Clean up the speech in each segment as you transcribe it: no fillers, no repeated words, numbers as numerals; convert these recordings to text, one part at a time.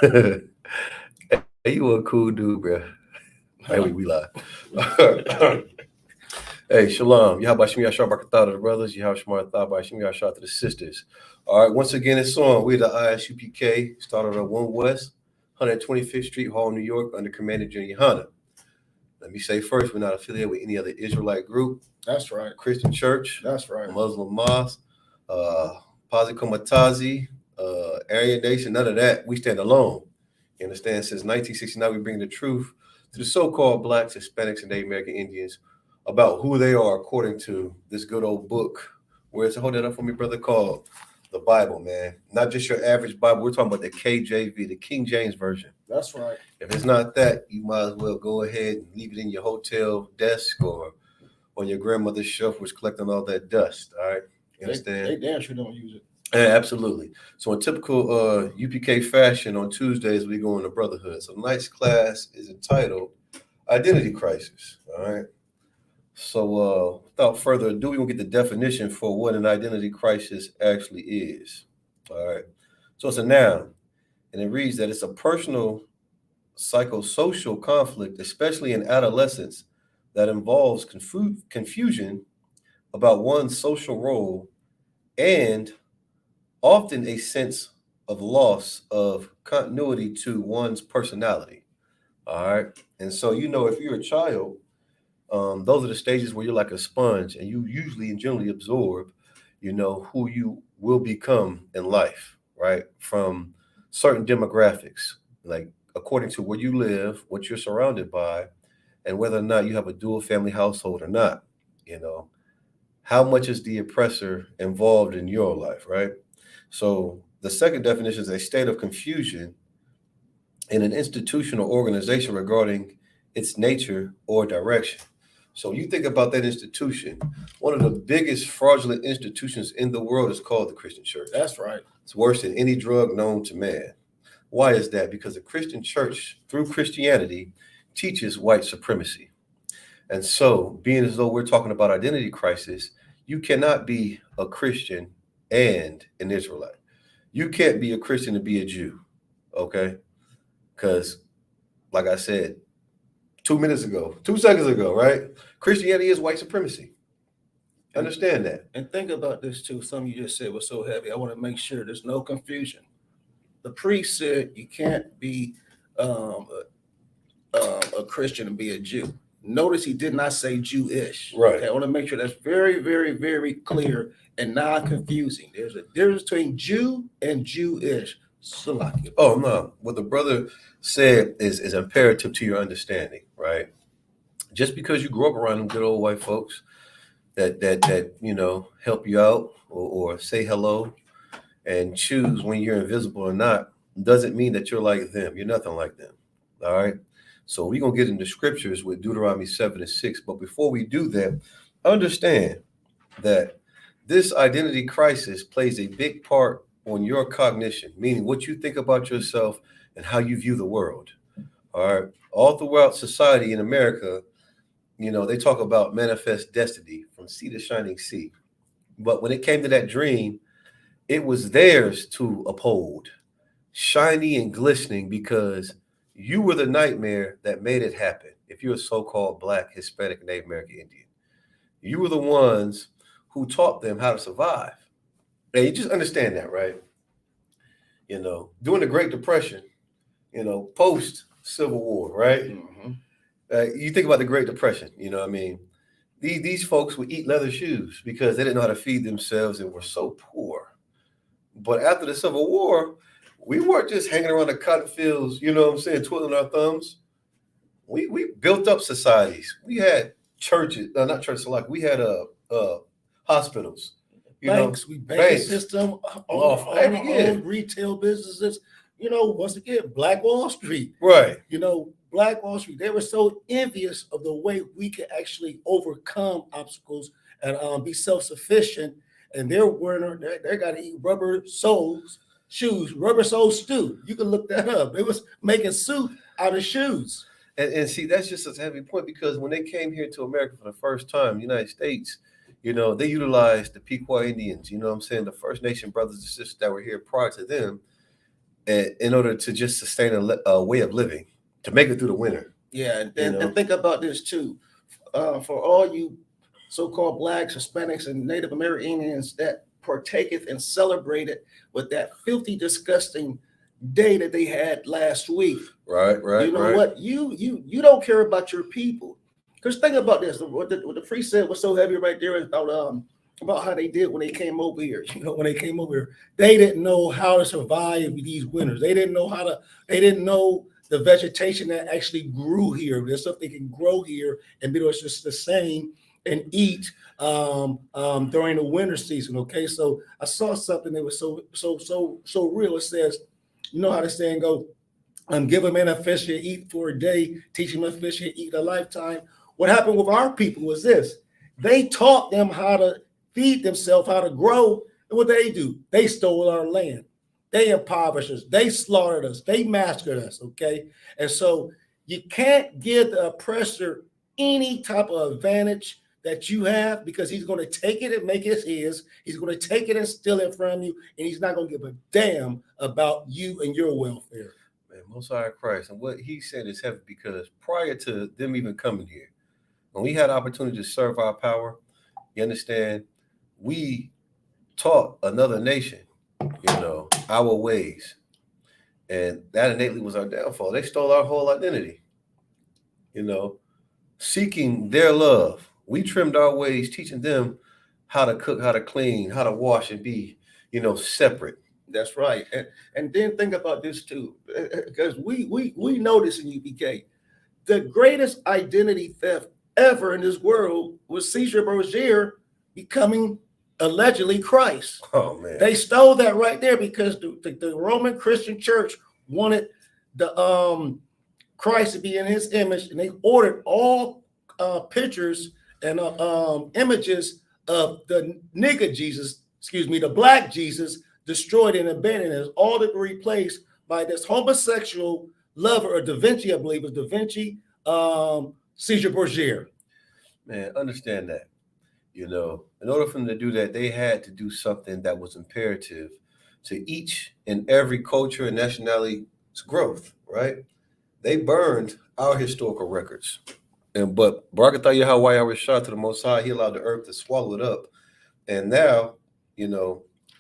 Hey, you a cool dude, bro. Hey, we live. Hey, shalom. Yahabashim Yashar Barakathah to the brothers. Yahabashim Bashim Yashar to the sisters. All right, once again, it's on. We're the ISUPK, started at 1 West, 125th Street, Hall, New York, under Commander Junior Hunter. Let me say first, we're not affiliated with any other Israelite group, That's right. Christian church, That's right. Muslim mosque, Pazi Komatazi, Aryan Nation, none of that. We stand alone. You understand? Since 1969, we bring the truth to the so-called blacks, Hispanics, and Native American Indians about who they are according to this good old book. Where it's hold that up for me, brother, called the Bible, man. Not just your average Bible. We're talking about the KJV, the King James Version. That's right. If it's not that, you might as well go ahead and leave it in your hotel desk or on your grandmother's shelf, which collecting all that dust. All right, you understand? They damn sure don't use it. Yeah, absolutely. So in typical UPK fashion, on Tuesdays we go into Brotherhood. So tonight's class is entitled Identity Crisis. All right. So without further ado, we're gonna get the definition for what an identity crisis actually is. All right. So it's a noun, and it reads that it's a personal psychosocial conflict, especially in adolescence, that involves confusion about one's social role and often a sense of loss of continuity to one's personality. All right. And so, if you're a child, those are the stages where you're like a sponge and you usually and generally absorb, who you will become in life, right? From certain demographics, like according to where you live, what you're surrounded by, and whether or not you have a dual family household or not. You know, how much is the oppressor involved in your life, right? So the second definition is a state of confusion in an institution or organization regarding its nature or direction. So you think about that institution. One of the biggest fraudulent institutions in the world is called the Christian church. That's right. It's worse than any drug known to man. Why is that? Because the Christian church, through Christianity, teaches white supremacy. And so, being as though we're talking about identity crisis, you cannot be a Christian and an Israelite. You can't be a Christian and be a Jew, okay? Because, like I said 2 seconds ago, right? Christianity is white supremacy. Understand that. And think about this too. Something you just said was so heavy. I want to make sure there's no confusion. The priest said you can't be a Christian and be a Jew. Notice he did not say Jewish. Right. Okay, I want to make sure that's very, very, very clear and not confusing. There's a difference between Jew and Jewish. Salakia. Oh no. What the brother said is imperative to your understanding, right? Just because you grew up around them good old white folks that help you out or say hello and choose when you're invisible or not, doesn't mean that you're like them. You're nothing like them. All right. So we're gonna get into scriptures with Deuteronomy 7 and 6. But before we do that, understand that this identity crisis plays a big part on your cognition, meaning what you think about yourself and how you view the world. All right. All throughout society in America, they talk about manifest destiny from sea to shining sea. But when it came to that dream, it was theirs to uphold, shiny and glistening, because you were the nightmare that made it happen. If you're a so-called Black, Hispanic, Native American Indian, you were the ones who taught them how to survive. And you just understand that, right? During the Great Depression, post Civil War, right? Mm-hmm. You think about the Great Depression, what I mean? These folks would eat leather shoes because they didn't know how to feed themselves and were so poor. But after the Civil War, we weren't just hanging around the cotton fields, twiddling our thumbs. We built up societies. We had churches, not churches, like we had hospitals. Banks, we banking system, all retail businesses. Once again, Black Wall Street. Right. Black Wall Street. They were so envious of the way we could actually overcome obstacles and be self-sufficient. And they got to eat rubber soles shoes, rubber sole stew. You can look that up. They was making soup out of shoes. And see, that's just a heavy point, because when they came here to America for the first time, United States, they utilized the Pequot Indians, the First Nation brothers and sisters that were here prior to them. in order to just sustain a way of living, to make it through the winter. Yeah, and, You and, know? and think about this too. For all you so-called blacks, Hispanics, and Native Americans that partaketh and celebrated with that filthy, disgusting day that they had last week. Right, You know what? You don't care about your people. Because think about this. What the priest said was so heavy right there about how they did when they came over here. You know, when they came over here, they didn't know how to survive these winters. They didn't know how to. They didn't know the vegetation that actually grew here. There's stuff they can grow here and be able to sustain and eat during the winter season. Okay, so I saw something that was so real. It says, you know how the saying go, give a man a fish to eat for a day, teach him a fish to eat a lifetime. What happened with our people was this: they taught them how to feed themselves, how to grow, and what they do, they stole our land, they impoverished us, they slaughtered us, they massacred us. Okay, and so you can't give the oppressor any type of advantage that you have, because he's going to take it and make it his. He's going to take it and steal it from you, and he's not going to give a damn about you and your welfare. Man, Most High Christ. And what he said is heavy, because prior to them even coming here, when we had opportunity to serve our power, you understand, we taught another nation, our ways. And that innately was our downfall. They stole our whole identity, you know, seeking their love. We trimmed our ways, teaching them how to cook, how to clean, how to wash and be, separate. That's right. And then think about this too, because we know this in UPK. The greatest identity theft ever in this world was Caesar Borgia becoming allegedly Christ. Oh, man. They stole that right there because the Roman Christian Church wanted the Christ to be in his image, and they ordered all pictures and images of the nigger Jesus, the black Jesus, destroyed and abandoned, as all to be replaced by this homosexual lover of Da Vinci, I believe it was Da Vinci, Caesar Borgia. Man, understand that. In order for them to do that, they had to do something that was imperative to each and every culture and nationality's growth, right? They burned our historical records. But Barakatah Yahweh, our shot to the Most High, he allowed the earth to swallow it up. And now,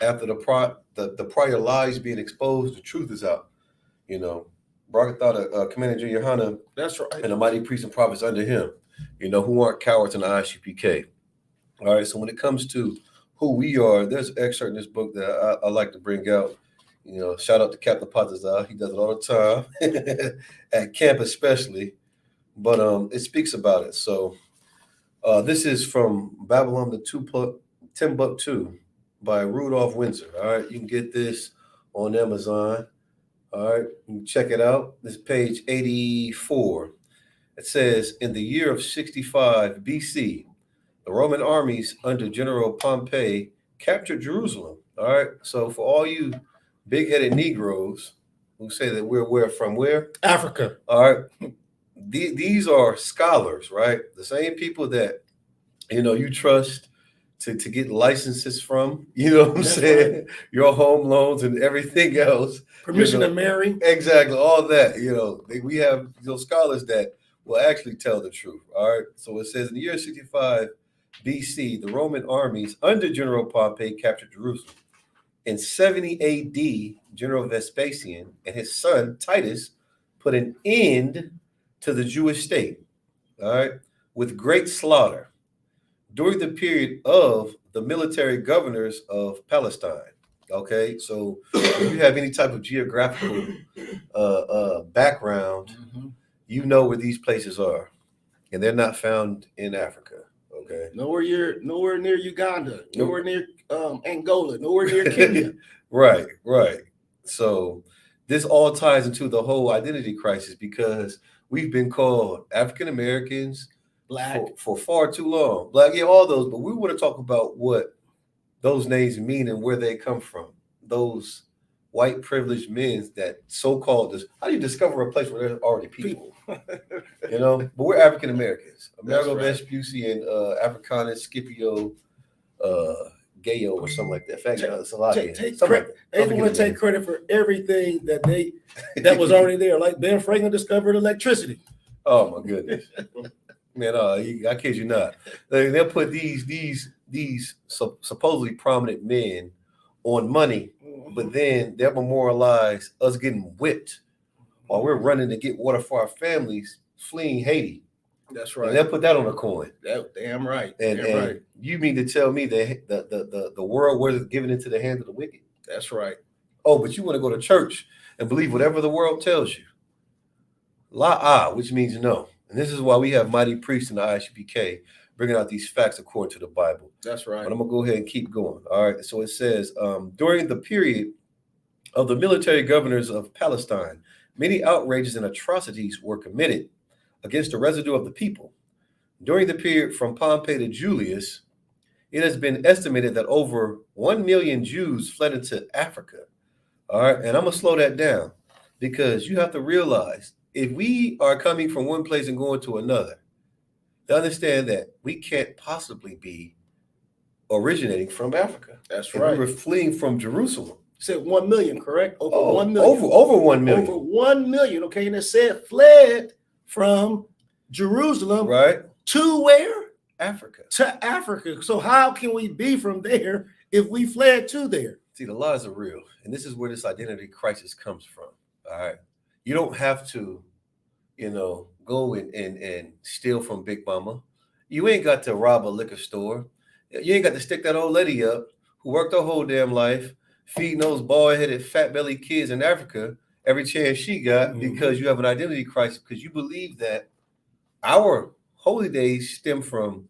after the prior lies being exposed, the truth is out. Barakatah, Commander Junior Hana, that's right, and the mighty priests and prophets under him, who aren't cowards in the ISUPK. All right, so when it comes to who we are, there's an excerpt in this book that I like to bring out. Shout out to Captain Patazal. He does it all the time, at camp especially. But it speaks about it. So this is from Babylon the Timbuktu by Rudolph Windsor. All right, you can get this on Amazon. All right, you can check it out. This is page 84. It says, in the year of 65 BC, the Roman armies under General Pompey captured Jerusalem. All right. So for all you big-headed Negroes who say that we're from where? Africa. All right. These are scholars, right? The same people that, you trust to get licenses from, what I'm saying? Right. Your home loans and everything else. Permission to marry. Exactly. All that, we have those scholars that will actually tell the truth. All right. So it says, in the year 65 BC, the Roman armies under General Pompey captured Jerusalem. In 70 AD, General Vespasian and his son Titus put an end to the Jewish state, all right, with great slaughter during the period of the military governors of Palestine. Okay, so if you have any type of geographical background, you know where these places are, and they're not found in Africa. Okay. Nowhere near Uganda, nowhere near Angola, nowhere near Kenya. Right. So this all ties into the whole identity crisis, because we've been called African Americans, Black, for far too long. Black, yeah, all those. But we want to talk about what those names mean and where they come from. Those white privileged men that so-called how do you discover a place where there's already people? But we're African Americans. Amerigo Vespucci and Africanus Scipio Gayo or something like that. Take Something like credit. that. They want to take credit for everything that was already there. Like Ben Franklin discovered electricity. Oh my goodness, man! I kid you not. They'll put these supposedly prominent men on money, but then they'll memorialize us getting whipped while we're running to get water for our families, fleeing Haiti. That's And right. they'll put that on a coin. Damn right. And you mean to tell me that the world was given into the hands of the wicked? That's right. Oh, but you want to go to church and believe whatever the world tells you. Which means no. And this is why we have mighty priests in the ISUPK bringing out these facts according to the Bible. That's right. But I'm going to go ahead and keep going. All right. So it says, during the period of the military governors of Palestine, many outrages and atrocities were committed against the residue of the people. During the period from Pompey to Julius, it has been estimated that over 1 million Jews fled into Africa. All right. And I'm going to slow that down because you have to realize if we are coming from one place and going to another, to understand that we can't possibly be originating from Africa. That's right. We were fleeing from Jerusalem. You said 1 million, correct? Over 1 million. Over 1 million. Over 1 million. Okay. And it said fled from Jerusalem. Right. To where? Africa. To Africa. So how can we be from there if we fled to there? See, the lies are real. And this is where this identity crisis comes from. All right. You don't have to, go and steal from Big Mama. You ain't got to rob a liquor store. You ain't got to stick that old lady up who worked her whole damn life feeding those bald-headed, fat-bellied kids in Africa every chance she got because you have an identity crisis because you believe that our holy days stem from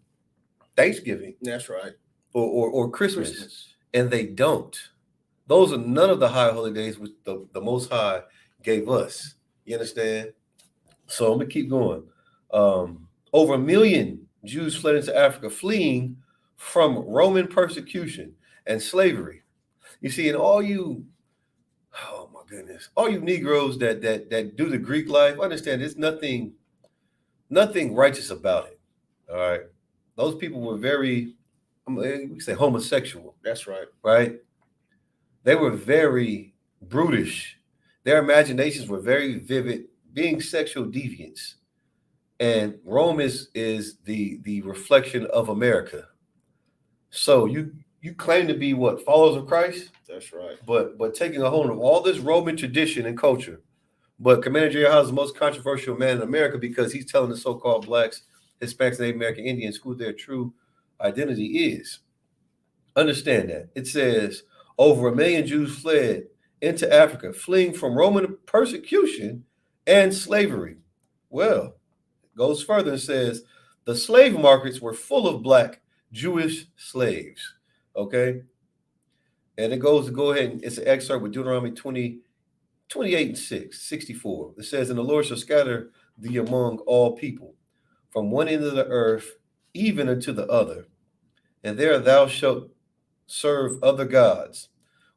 Thanksgiving. That's right. Or Christmas. And they don't. Those are none of the high holy days which the Most High gave us. You understand? So I'm going to keep going. Over 1 million Jews fled into Africa, fleeing from Roman persecution and slavery. You see, and all you Negroes that do the Greek life, understand there's nothing righteous about it. All right. Those people were very, we say homosexual. That's right. Right? They were very brutish. Their imaginations were very vivid, being sexual deviants. And Rome is the reflection of America. So you claim to be what, followers of Christ? That's right. But taking a hold of all this Roman tradition and culture. But Commander J. Howe is the most controversial man in America because he's telling the so-called blacks, Hispanics, and Native American Indians who their true identity is. Understand that. It says over 1 million Jews fled into Africa, fleeing from Roman persecution and slavery. Well, it goes further and says the slave markets were full of black Jewish slaves. Okay. And it goes to go ahead and it's an excerpt with Deuteronomy 28 and 64. It says, and the Lord shall scatter thee among all people from one end of the earth, even unto the other. And there thou shalt serve other gods,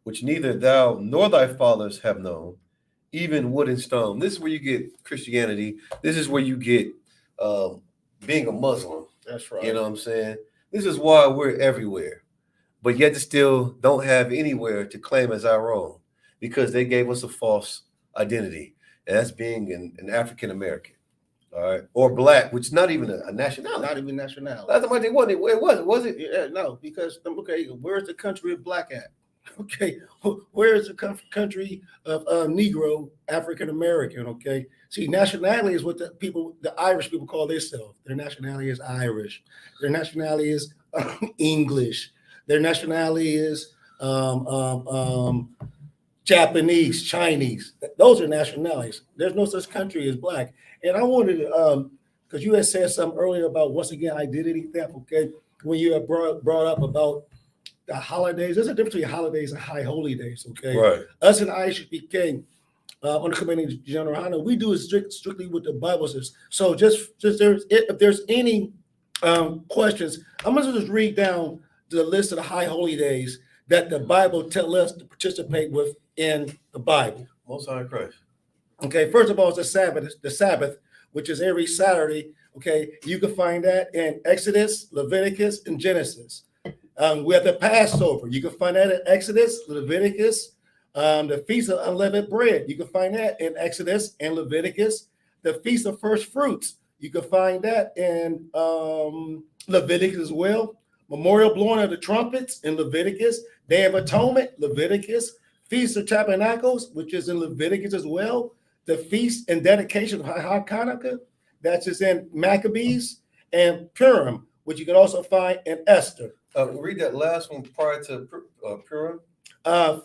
which neither thou nor thy fathers have known, even wood and stone. This is where you get Christianity. This is where you get being a Muslim. That's right. You know what I'm saying? This is why we're everywhere, but yet still don't have anywhere to claim as our own because they gave us a false identity, and that's being an African American. All right, or black, which is not even a nationality. Not even nationality. That's what they wanted. It wasn't, was it? Yeah, no, because okay, where's the country of black at? Okay, where is the country of Negro, African American? Okay, see, nationality is what the Irish people call themselves. Their nationality is Irish. Their nationality is English. Their nationality is Japanese, Chinese. Those are nationalities. There's no such country as black. And I wanted to, because you had said something earlier about, once again, identity theft, okay? When you had brought up about the holidays, there's a difference between holidays and high holy days, okay? Right. Us and ISUPK, on the Committee General Honor, we do it strictly what the Bible says. So if there's any questions, I'm going to just read down the list of the high holy days that the Bible tells us to participate with in the Bible. Most High Christ. Okay, first of all, it's the Sabbath, which is every Saturday. Okay, you can find that in Exodus, Leviticus, and Genesis. We have the Passover. You can find that in Exodus, Leviticus. The Feast of Unleavened Bread. You can find that in Exodus and Leviticus. The Feast of First Fruits. You can find that in Leviticus as well. Memorial blowing of the trumpets in Leviticus. Day of Atonement, Leviticus. Feast of Tabernacles, which is in Leviticus as well. The Feast and Dedication of Hanukkah, that's just in Maccabees. And Purim, which you can also find in Esther. Read that last one prior to Purim.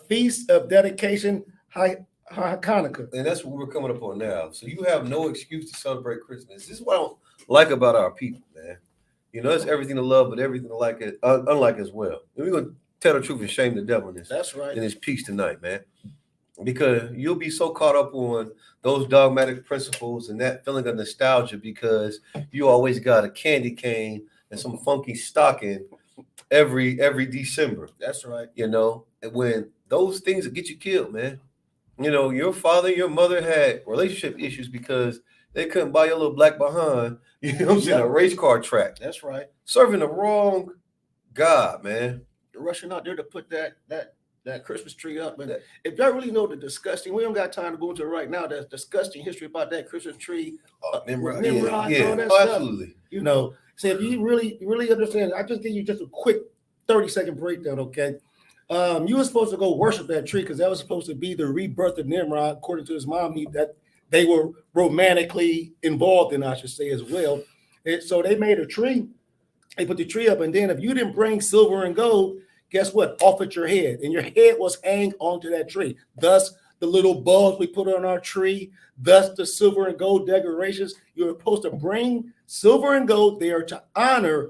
Feast of Dedication, Hanukkah. And that's what we're coming up on now. So you have no excuse to celebrate Christmas. This is what I don't like about our people, man. You know, it's everything to love, but everything to like it, unlike as well. And we're going to tell the truth and shame the devil in this. That's right. In this piece tonight, man. Because you'll be so caught up on those dogmatic principles and that feeling of nostalgia because you always got a candy cane and some funky stocking every December. That's right. You know, and when those things that get you killed, man. You know, your father, your mother had relationship issues because they couldn't buy your little black behind, you know what I'm saying, a race car track. That's right. Serving the wrong God, man. They're rushing out there to put that Christmas tree up. And if y'all really know the disgusting, we don't got time to go into it right now, that disgusting history about that Christmas tree. Nimrod, and all that stuff. Absolutely. You know, so if you really understand, I just give you just a quick 30-second breakdown, okay? You were supposed to go worship that tree because that was supposed to be the rebirth of Nimrod, according to his mom, that they were romantically involved in, I should say, as well. And so they made a tree. They put the tree up, and then if you didn't bring silver and gold, guess what? Off at your head, and your head was hanged onto that tree. Thus, the little bulbs we put on our tree, thus the silver and gold decorations. You're supposed to bring silver and gold there to honor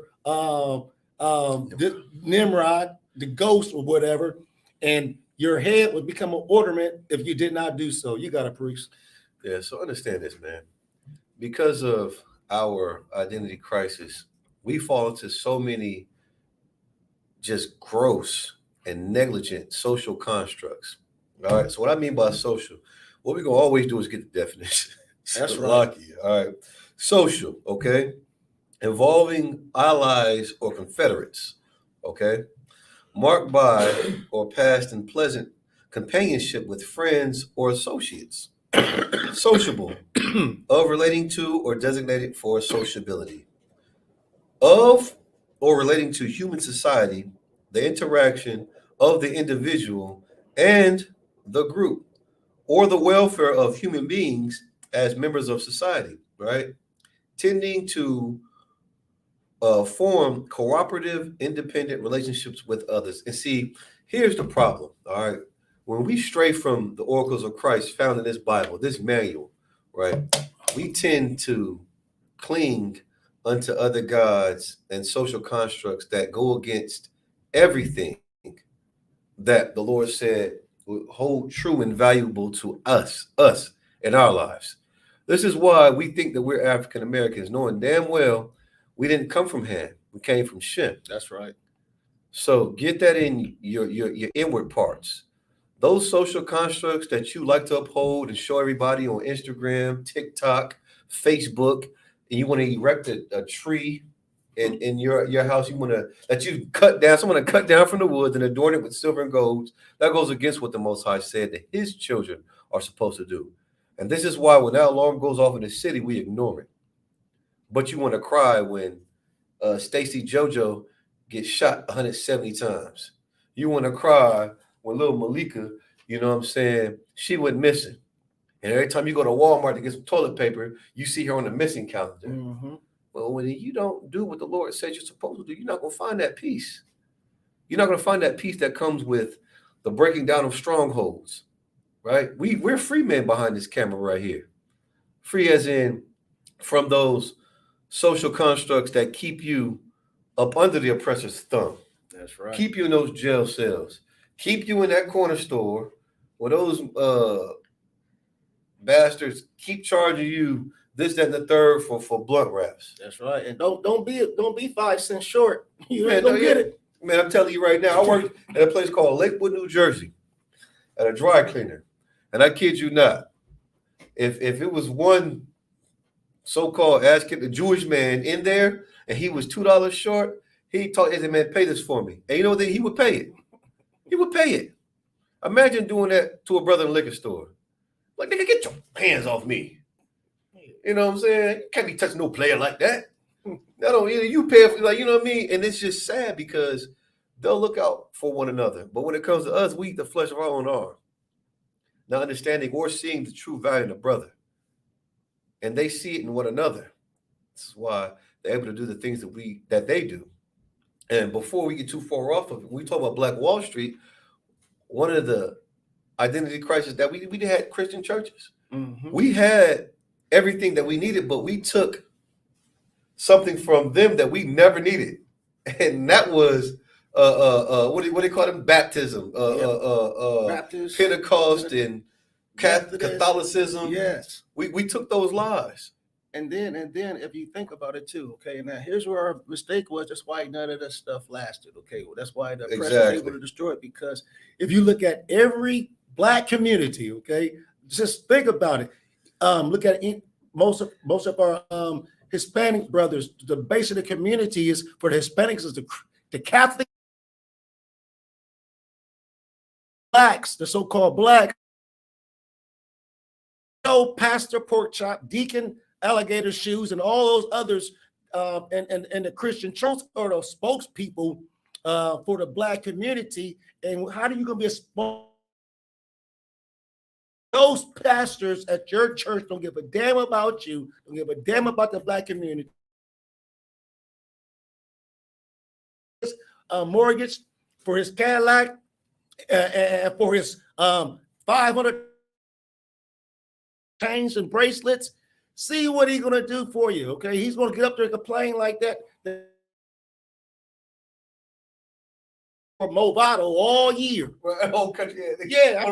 Nimrod, the ghost or whatever, and your head would become an ornament if you did not do so. You got a priest. Yeah, so understand this, man. Because of our identity crisis, we fall into so many just gross and negligent social constructs. All right. So what I mean by social, what we're gonna always do is get the definition. That's right. Lucky. All right. Social, okay, involving allies or confederates, okay, marked by or past and pleasant companionship with friends or associates. Sociable, of relating to or designated for sociability. Of or relating to human society, the interaction of the individual and the group, or the welfare of human beings as members of society, right? Tending to form cooperative, independent relationships with others. And see, here's the problem, all right? When we stray from the oracles of Christ found in this Bible, this manual, right, we tend to cling unto other gods and social constructs that go against everything that the Lord said would hold true and valuable to us in our lives. This is why we think that we're African Americans, knowing damn well we didn't come from Ham, we came from Shem. That's right. So get that in your inward parts. Those social constructs that you like to uphold and show everybody on Instagram, TikTok, Facebook, and you want to erect a tree in your house, you want to that you cut down, someone to cut down from the woods and adorn it with silver and gold. That goes against what the Most High said that his children are supposed to do. And this is why when that alarm goes off in the city, we ignore it. But you want to cry when Stacy JoJo gets shot 170 times. You want to cry when little Malika, you know what I'm saying, she went missing. And every time you go to Walmart to get some toilet paper, you see her on the missing calendar. Mm-hmm. Well, when you don't do what the Lord says you're supposed to do, you're not going to find that peace. You're not going to find that peace that comes with the breaking down of strongholds, right? We're free men behind this camera right here. Free as in from those social constructs that keep you up under the oppressor's thumb. That's right. Keep you in those jail cells. Keep you in that corner store where those bastards keep charging you this, that, and the third for blunt wraps. That's right. And don't be 5 cents short. You ain't gonna get it. Man, I'm telling you right now, I worked at a place called Lakewood, New Jersey, at a dry cleaner. And I kid you not, if it was one so-called ass kid, a Jewish man in there, and he was $2 short, He told his man, pay this for me. And you know what? He would pay it. He would pay it. Imagine doing that to a brother in a liquor store. Like, nigga, get your hands off me. You know what I'm saying? You can't be touching no player like that. You pay for, like, you know what I mean? And it's just sad because they'll look out for one another. But when it comes to us, we eat the flesh of our own arm. Not understanding or seeing the true value in a brother. And they see it in one another. That's why they're able to do the things that they do. And before we get too far off of it, when we talk about Black Wall Street, one of the identity crisis that we had Christian churches. Mm-hmm. We had everything that we needed, but we took something from them that we never needed, and that was what do they call them? Baptism, Baptist, Pentecost, and Catholicism. Yes, we took those lies. And then if you think about it too, okay, now here's where our mistake was. That's why none of this stuff lasted. Okay, well, that's why the press was able to destroy it, because if you look at every Black community, okay, just think about it. Look at most of our Hispanic brothers. The base of the community is for the Hispanics is the Catholic Blacks, the so-called Black. So pastor, pork chop, deacon, alligator shoes, and all those others, and the Christian church are the spokespeople for the Black community. And how are you going to be a spokesperson? Those pastors at your church don't give a damn about you, don't give a damn about the Black community. Mortgage for his Cadillac and for his 500 chains and bracelets. See what he's going to do for you, okay? He's going to get up there and complain like that for Movado all year. Yeah,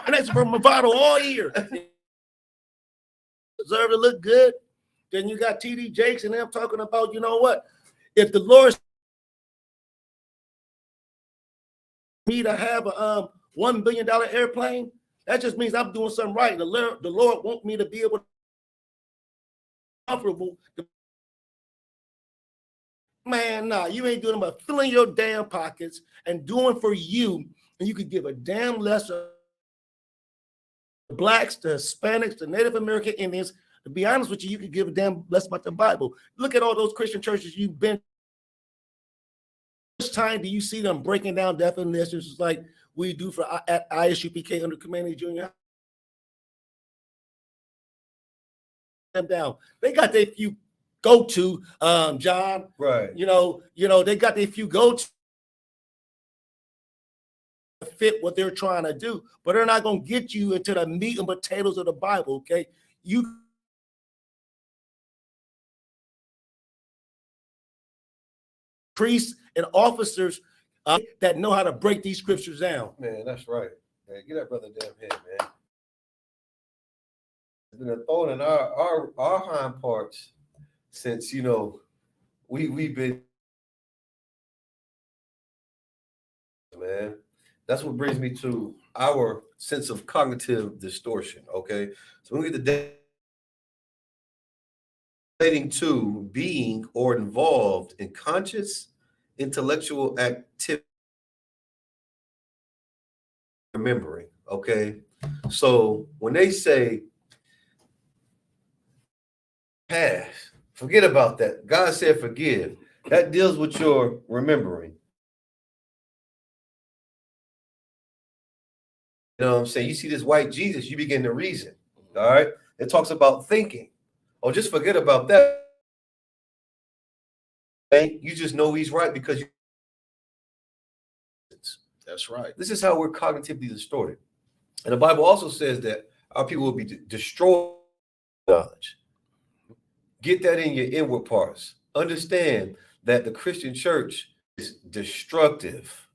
that's for Movado all year. Deserve to look good. Then you got TD Jakes and them talking about, you know what? If the Lord me to have a $1 billion airplane, that just means I'm doing something right. The Lord wants me to be able to comfortable. Man, nah, you ain't doing but filling your damn pockets and doing for you, and you could give a damn less of the Blacks, the Hispanics, the Native American Indians. To be honest with you, you could give a damn less about the Bible. Look at all those Christian churches you've been. How much time do you see them breaking down definitions like we do for at ISUPK under Community Junior? Them down. They got their few go to, John. Right. You know, they got their few go to fit what they're trying to do, but they're not going to get you into the meat and potatoes of the Bible. Okay, you priests and officers that know how to break these scriptures down. Man, that's right. Man, get that brother damn head, man. It's been a thorn in our hind parts since, you know, we've been, man. That's what brings me to our sense of cognitive distortion. Okay, so when we get to relating to being or involved in conscious intellectual activity, remembering. Okay, so when they say past, forget about that. God said forgive. That deals with your remembering. You know what I'm saying? You see this white Jesus, you begin to reason. All right. It talks about thinking. Oh, just forget about that. You just know he's right because That's right. This is how we're cognitively distorted. And the Bible also says that our people will be destroyed by knowledge. Get that in your inward parts. Understand that the Christian church is destructive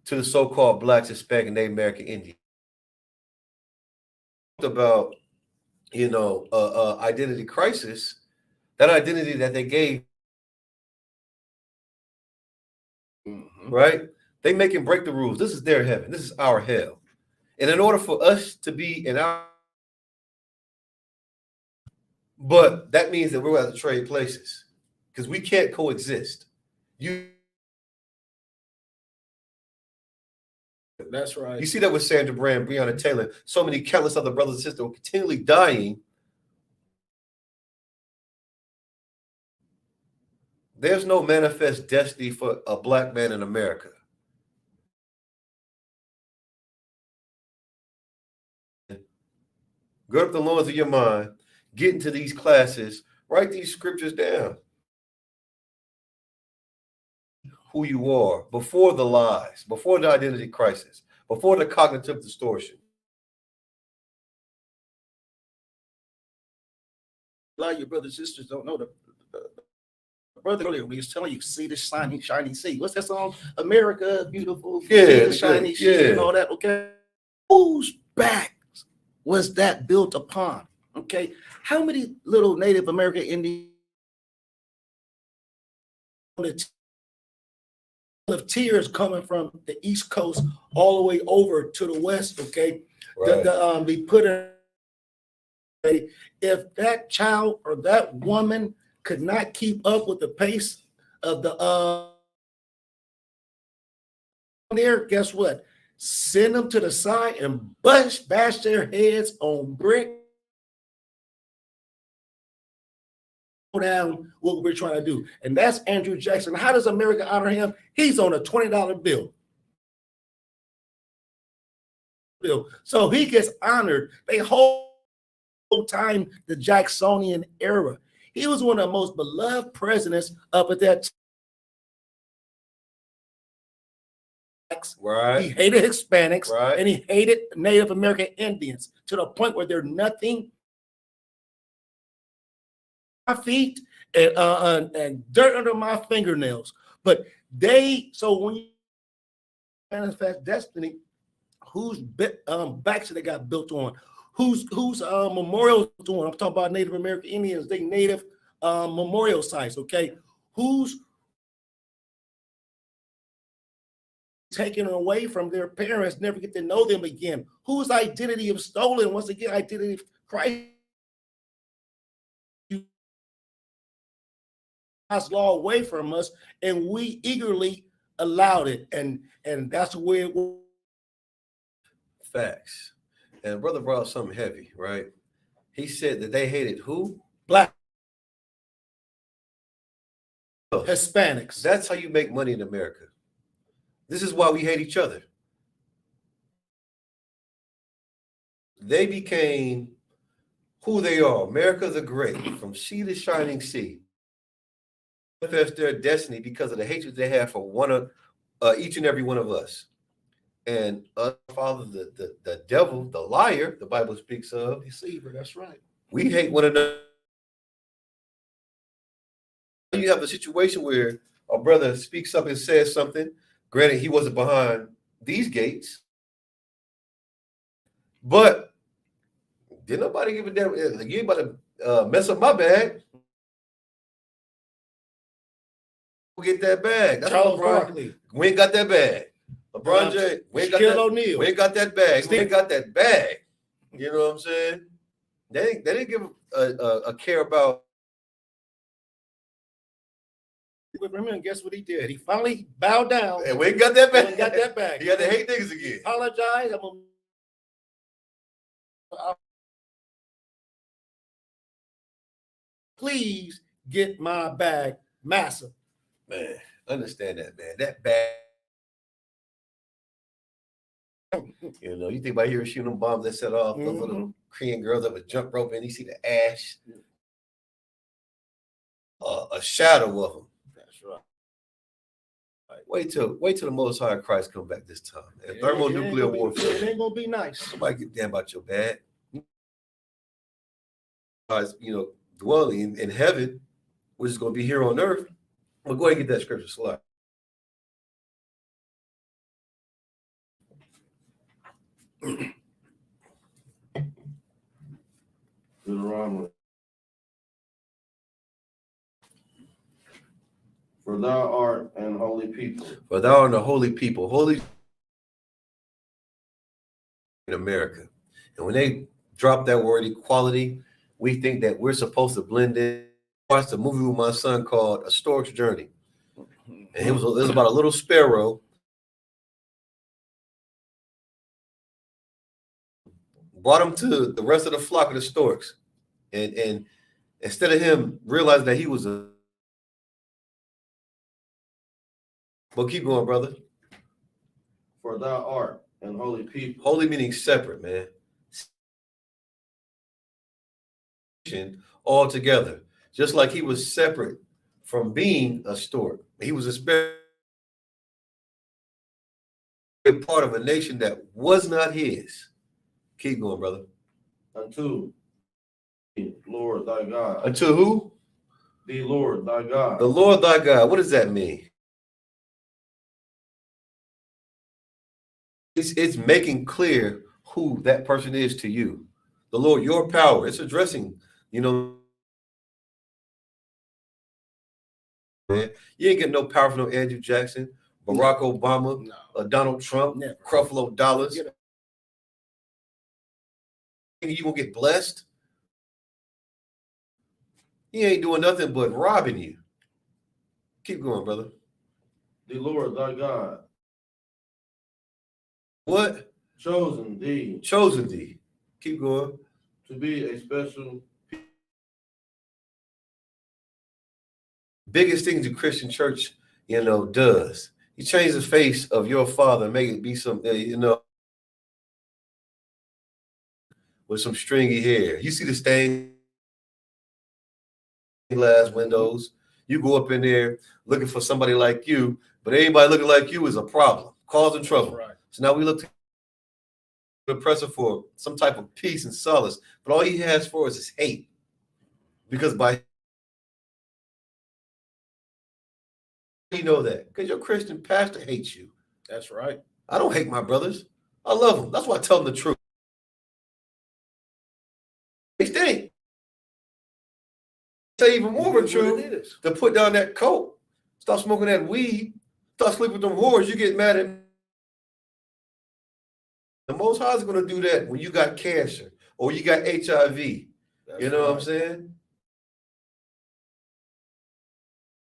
to the so-called Blacks, Hispanic, Native American Indian. About, you know, identity crisis, that identity that they gave, right? They make and break the rules. This is their heaven. This is our hell. And in order for us to be in our, but that means that we're going to have to trade places. because we can't coexist. That's right. You see that with Sandra Brand, Breonna Taylor, so many countless other brothers and sisters were continually dying. There's no manifest destiny for a black man in America. Gird up the loins of your mind, get into these classes, write these scriptures down. Who you are before the lies, before the identity crisis, before the cognitive distortion. A lot of your brothers and sisters don't know the brother earlier when he was telling you, see the shiny sea. What's that song? America, beautiful, Yeah, see the shiny sea yeah. and all that. Okay, whose back was that built upon? Okay, how many little Native American Indians of tears coming from the East Coast all the way over to the West? Okay, Right. they put in. If that child or that woman could not keep up with the pace of the there, guess what? Send them to the side and bash their heads on brick. Down what we're trying to do, and that's Andrew Jackson. How does America honor him? He's on a $20 bill. So he gets honored. They whole time the Jacksonian era. He was one of the most beloved presidents up at that time. Right. He hated Hispanics, Right. and he hated Native American Indians to the point where they're nothing. My feet and dirt under my fingernails. But so when you manifest destiny, whose backs they got built on? Whose memorials doing? I'm talking about Native American Indians. They native memorial sites. Okay, who's taken away from their parents, never get to know them again? Whose identity is stolen? Once again, identity of Christ. God's law away from us, and we eagerly allowed it, and that's where it was. Facts. And brother brought something heavy, right? He said that they hated who? Black Hispanics. That's how you make money in America. This is why we hate each other. They became who they are. America the Great, from sea to shining sea. Manifest their destiny because of the hatred they have for each and every one of us. And Father, the devil, the liar, the Bible speaks of. Deceiver, that's right. We hate one another. You have a situation where a brother speaks up and says something. Granted, he wasn't behind these gates, but did nobody give a damn? Like, you ain't about to mess up my bag. We'll get that bag. That's Charles LeBron. Barkley. We ain't got that bag. LeBron James. We ain't got that. O'Neal. We ain't got that bag. We ain't got that bag. You know what I'm saying? They didn't give a care about. With him, and guess what he did? He finally bowed down. And we ain't got that bag. And got that bag. He got to hate niggas again. Apologize. Please get my bag, massive. Man, understand that, man. That bag. You know, you think about Hiroshima bombs that set off those little Korean girls up a jump rope, and you see the ash, a shadow of them. That's right. Wait till the Most High Christ come back this time. And thermonuclear warfare. It ain't gonna be nice. Somebody give a damn about your bag. You know, dwelling in heaven, which is going to be here on earth. Well, go ahead and get that scripture slide. Deuteronomy. For thou art an holy people. For thou art a holy people, holy in America. And when they drop that word equality, we think that we're supposed to blend in watched a movie with my son called A Stork's Journey. And it was about a little sparrow brought him to the rest of the flock of the storks. And instead of him realizing that he was a well, keep going, brother. For thou art an holy people. Holy meaning separate, man. All together. Just like he was separate from being a stork. He was a part of a nation that was not his. Keep going, brother. Unto the Lord thy God. Unto who? The Lord thy God. The Lord thy God. What does that mean? It's making clear who that person is to you. The Lord, your power. It's addressing, man, you ain't getting no power from no Andrew Jackson, Barack Obama, Donald Trump, Never. Creflo Dollars. You gonna get blessed? He ain't doing nothing but robbing you. Keep going, brother. The Lord thy God. What? Chosen thee. Chosen thee. Keep going. To be a special. Biggest things the Christian church, does. He changed the face of your father and make it be some, with some stringy hair. You see the stained glass windows. You go up in there looking for somebody like you, but anybody looking like you is a problem, causing trouble. Right. So now we look to the oppressor for some type of peace and solace, but all he has for us is hate. Because by you know that? Because your Christian pastor hates you. That's right. I don't hate my brothers. I love them. That's why I tell them the truth. They stink. Say even more of the truth. To put down that coat, stop smoking that weed, stop sleeping with them whores, you get mad at me. The Most High is going to do that when you got cancer or you got HIV. You know what I'm saying?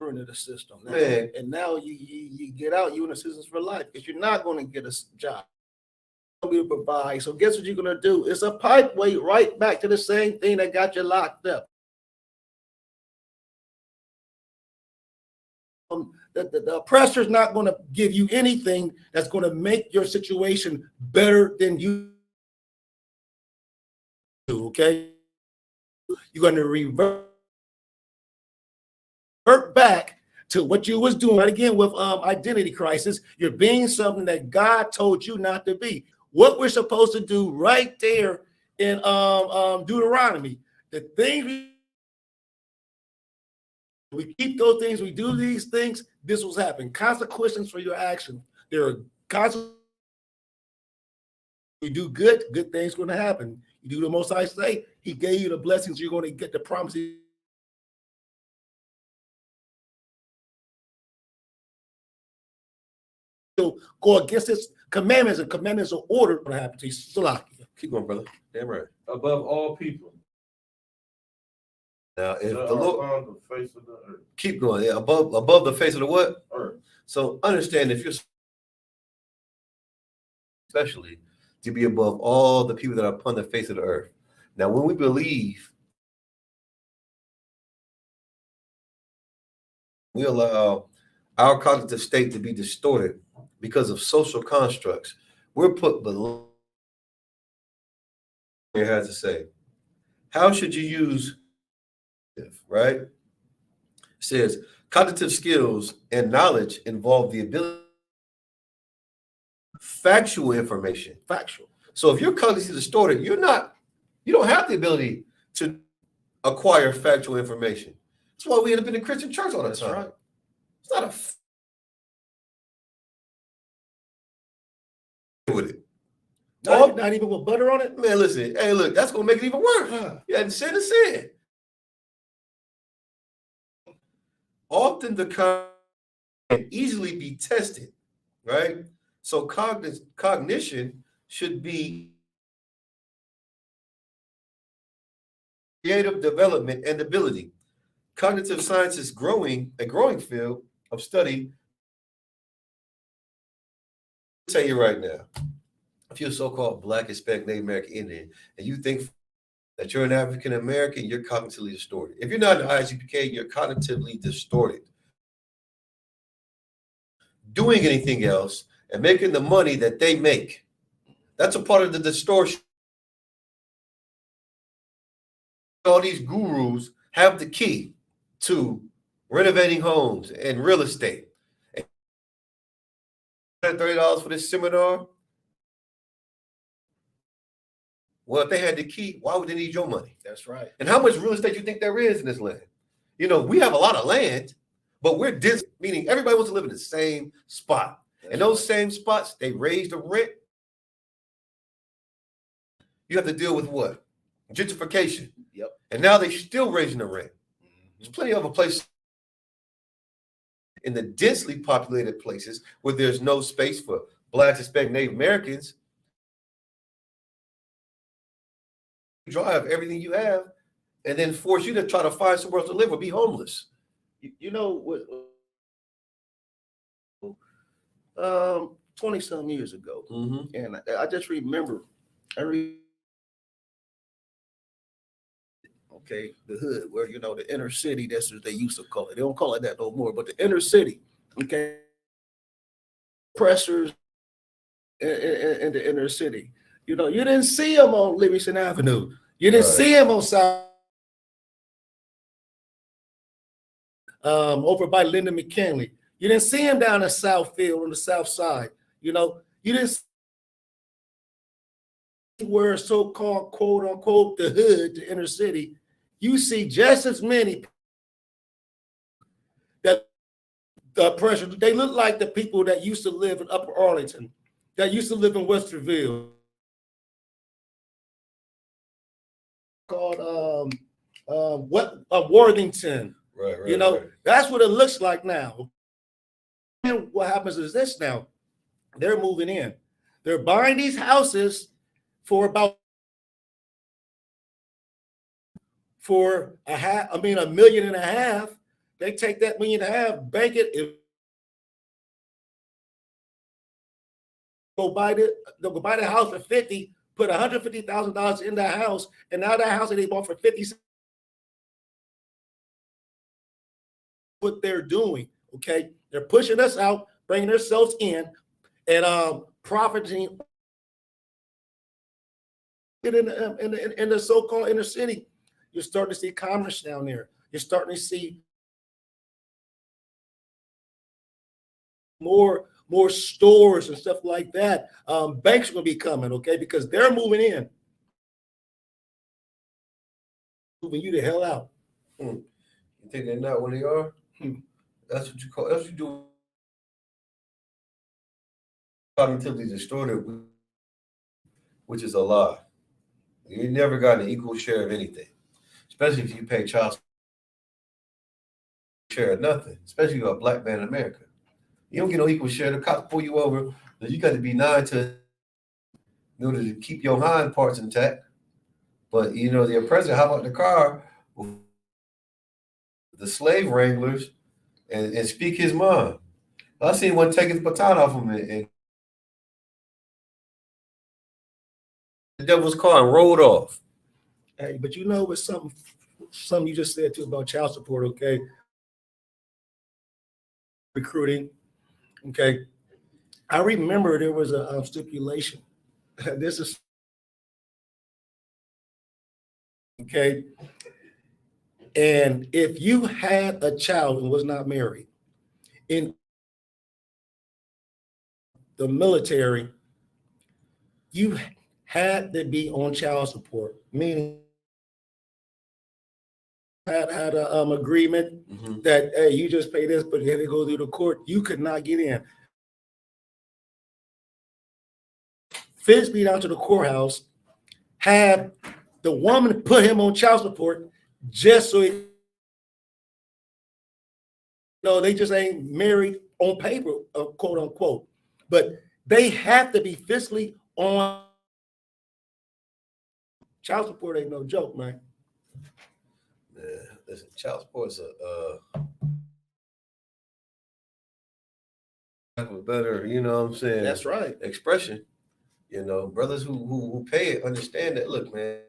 Into the system, man. And now you get out, you in the systems for life because you're not going to get a job. You provide. So guess what you're going to do? It's a pipe way right back to the same thing that got you locked up. The oppressor's not going to give you anything that's going to make your situation better than you do. Okay, you're going to revert back to what you was doing right again with identity crisis. You're being something that God told you not to be. What we're supposed to do right there in Deuteronomy, the things we keep those things, we do these things, this will happen. Consequences for your action. There are consequences. You do good, good things going to happen. You do the most I say, he gave you the blessings, you're going to get the promises. Go against his commandments, and commandments are ordered to happen to you. Keep going, brother. Damn right. Above all people. Now, if that the are Lord upon the face of the earth. keep going, yeah, above the face of the what? Earth. So understand if you're especially to be above all the people that are upon the face of the earth. Now, when we believe, we allow our cognitive state to be distorted because of social constructs. We're put below. It has to say, how should you use, right? It says cognitive skills and knowledge involve the ability factual information. Factual. So if you're cognitively distorted, you don't have the ability to acquire factual information. That's why we end up in the Christian church all the time. Right. It's not with it. Not even with butter on it? Man, listen, hey, look, that's gonna make it even worse. Yeah, sin is sin. Often the can easily be tested, right? So cognition should be creative development and ability. Cognitive science is a growing field of study. I'll tell you right now, if you're a so-called Black, Hispanic, Native American Indian, and you think that you're an African American, you're cognitively distorted. If you're not an ISUPK, you're cognitively distorted. Doing anything else and making the money that they make, that's a part of the distortion. All these gurus have the key to renovating homes and real estate. $30 for this seminar. Well, if they had the key, why would they need your money? That's right. And how much real estate do you think there is in this land? You know, we have a lot of land, but we're dense, meaning everybody wants to live in the same spot. And those same spots, they raise the rent. You have to deal with what? Gentrification. Yep. And now they're still raising the rent. There's plenty of other places in the densely populated places where there's no space for Blacks, Hispanic, Native Americans. Drive everything you have and then force you to try to find somewhere else to live or be homeless. You know what? 20-some years ago, and I just remember, the hood, where the inner city. That's what they used to call it. They don't call it that no more, but the inner city. Okay, pressers in the inner city. You didn't see them on Livingston Avenue. You didn't see them on South. Over by Linda McKinley. You didn't see him down in Southfield on the south side. You didn't see where so-called quote unquote the hood, the inner city. You see just as many that the pressure. They look like the people that used to live in Upper Arlington, that used to live in Westerville. Called Worthington. Right. That's what it looks like now. And what happens is this now, they're moving in. They're buying these houses for about $1.5 million. They take that $1.5 million, bank it, they'll go buy the house for 50, put $150,000 in the house, and now that house that they bought for 50. What they're doing, okay? They're pushing us out, bringing themselves in, and profiting in the so-called inner city. You're starting to see commerce down there. You're starting to see more stores and stuff like that. Banks are going to be coming, okay, because they're moving in, moving you the hell out. You think they're not when they are? That's what you do. Cognitively distorted, which is a lie. You never got an equal share of anything, especially if you pay child share of nothing, especially if you're a Black man in America. You don't get no equal share. The cops pull you over, but you got to be 9 to in order to keep your hind parts intact. But the oppressor, how about the car? The slave wranglers and speak his mind. I seen one take his baton off him and the devil's car and rolled off. Hey, but what's something you just said too about child support, okay? Recruiting, okay? I remember there was a stipulation. This is okay. And if you had a child and was not married in the military, you had to be on child support, meaning had a agreement that hey, you just pay this, but you had to go through the court. You could not get in. Physically down to the courthouse, had the woman put him on child support just so he, they just ain't married on paper, quote unquote, but they have to be physically on child support. Ain't no joke, man. Man, listen, child support is a better, you know what I'm saying? That's right. Expression. You know, brothers who pay it understand that. Look, man,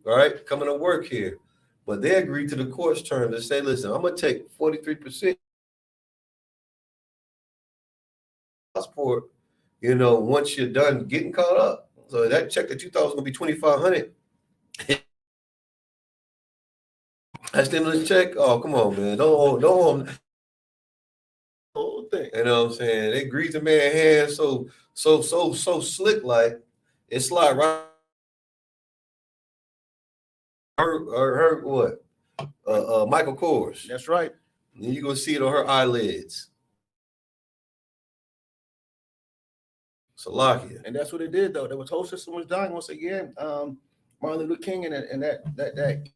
all right, coming to work here, but they agreed to the court's terms and say, listen, I'm gonna take 43% support. You know, once you're done getting caught up, so that check that you thought was gonna be 2,500. That stimulus check. Oh, come on, man, don't whole thing. You know what I'm saying? They grease the man's hands so slick like it slide right. Her what? Michael Kors. That's right. And you gonna see it on her eyelids. Salakia. And that's what it did, though. The whole system was dying once again. Martin Luther King and that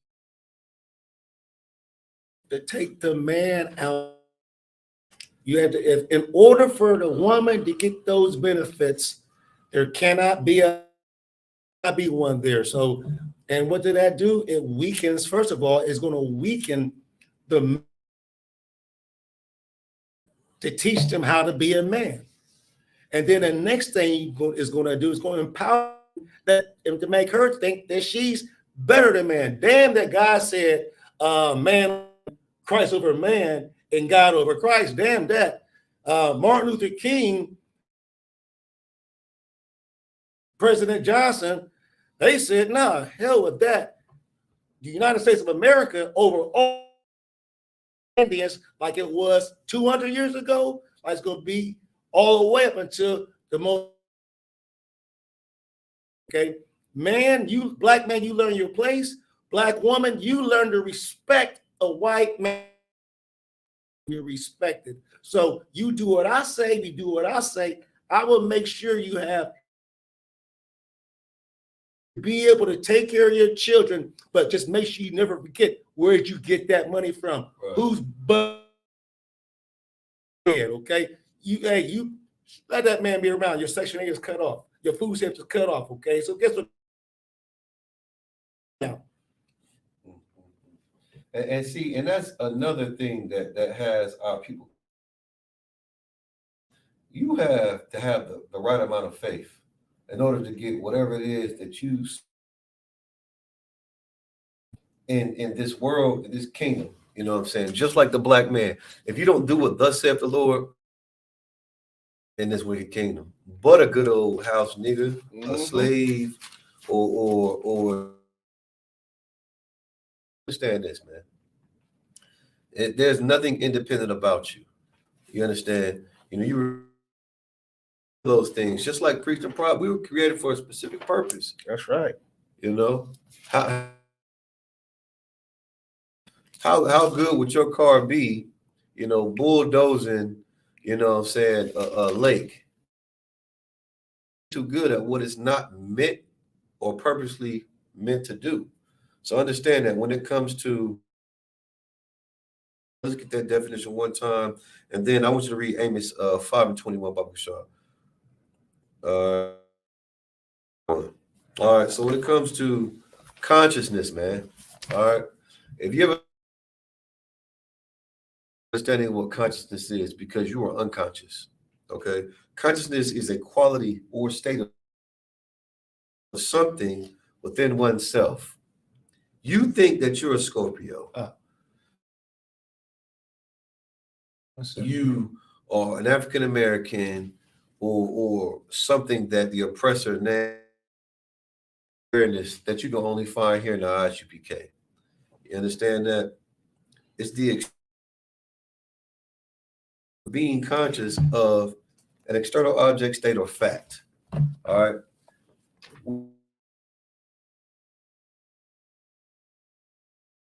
to take the man out. You have to, if in order for the woman to get those benefits, there cannot be one there. So, and what did that do? It weakens. First of all, it's going to weaken the to teach them how to be a man. And then the next thing is going to do is going to empower that and to make her think that she's better than man. Damn, that God said, man, Christ over man and God over Christ. Damn that. Martin Luther King, President Johnson, they said, nah, hell with that. The United States of America over all Indians, like it was 200 years ago, like it's going to be all the way up until the most. Okay, man, you black man, you learn your place. Black woman, you learn to respect a white man. You're respected. So you do what I say, you do what I say. I will make sure you have be able to take care of your children, but just make sure you never forget where did you get that money from? Right. Who's but okay? You let that man be around. Your Section 8 is cut off. Your food stamps is cut off. Okay, so guess what? Now, and see, and that's another thing that has our people. You have to have the right amount of faith in order to get whatever it is that you in this world, in this kingdom. You know what I'm saying? Just like the black man, if you don't do what thus saith the Lord in this wicked kingdom, but a good old house nigga, a slave, or understand this, man. There's nothing independent about you. You understand? You know, you those things, just like priest and prophet, we were created for a specific purpose. That's right. You know, how good would your car be, you know, bulldozing, you know what I'm saying, a lake? Too good at what it's not meant or purposely meant to do. So understand that when it comes to, let's get that definition one time, and then I want you to read Amos 5:21, Baba Shah. All right, so when it comes to consciousness, man, all right, if you ever understanding what consciousness is, because you are unconscious, okay? Consciousness is a quality or state of something within oneself. You think that you're a Scorpio. You are an African American or something that the oppressor awareness that you can only find here in the ISUPK. You understand that? It's the being conscious of an external object, state, or fact. All right.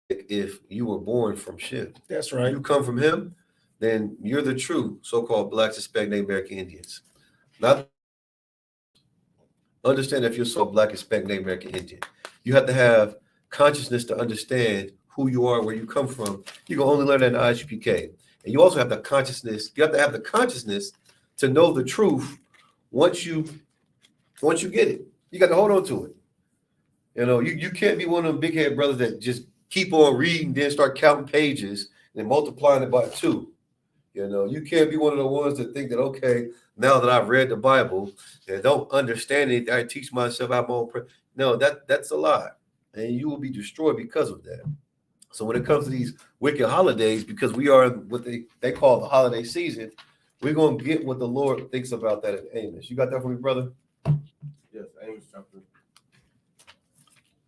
If you were born from Shiv, that's right. You come from him, then you're the true so-called Black, Hispanic, Native American Indians. Not understand if you're so Black, Hispanic, Native American Indian. You have to have consciousness to understand who you are, where you come from. You can only learn that in the ISUPK. And you also have the consciousness. You have to have the consciousness to know the truth once you get it. You got to hold on to it. You know, you can't be one of them big head brothers that just keep on reading, then start counting pages and multiplying it by 2. You know, you can't be one of the ones that think that, okay, now that I've read the Bible and don't understand it, I teach myself out my own prayer. No, that's a lie. And you will be destroyed because of that. So when it comes to these wicked holidays, because we are in what they call the holiday season, we're going to get what the Lord thinks about that in Amos. You got that for me, brother? Yes, Amos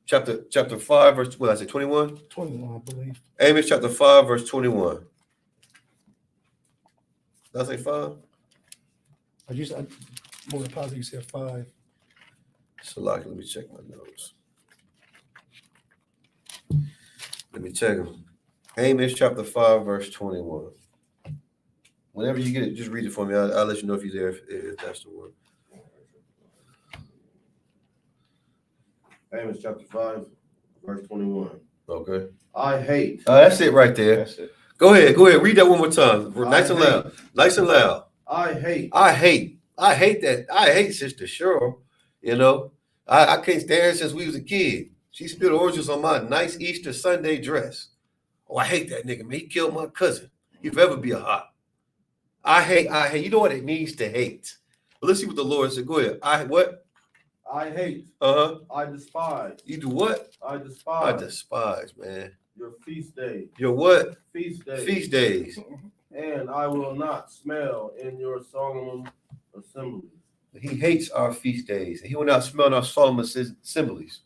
chapter. Chapter 5, verse, what did I say, 21? 21, I believe. Amos chapter 5, verse 21. Did I say 5? I'm more than positive you said 5. So, let me check my notes. Let me check them. Amos chapter 5, verse 21. Whenever you get it, just read it for me. I'll let you know if you're there, if that's the one. Amos chapter 5, verse 21. Okay. I hate. That's it right there. That's it. Go ahead. Read that one more time. Nice and loud. Nice and loud. I hate that. I hate Sister Cheryl. You know, I can't stand her since we was a kid. She spilled oranges on my nice Easter Sunday dress. Oh, I hate that nigga, man. He killed my cousin. He'd forever be a hot. I hate. You know what it means to hate. But let's see what the Lord said. Go ahead. I hate. I despise. You do what? I despise. I despise, man. Your feast days. Your what? Feast days. Feast days. And I will not smell in your solemn assemblies. He hates our feast days. He will not smell in our solemn assemblies.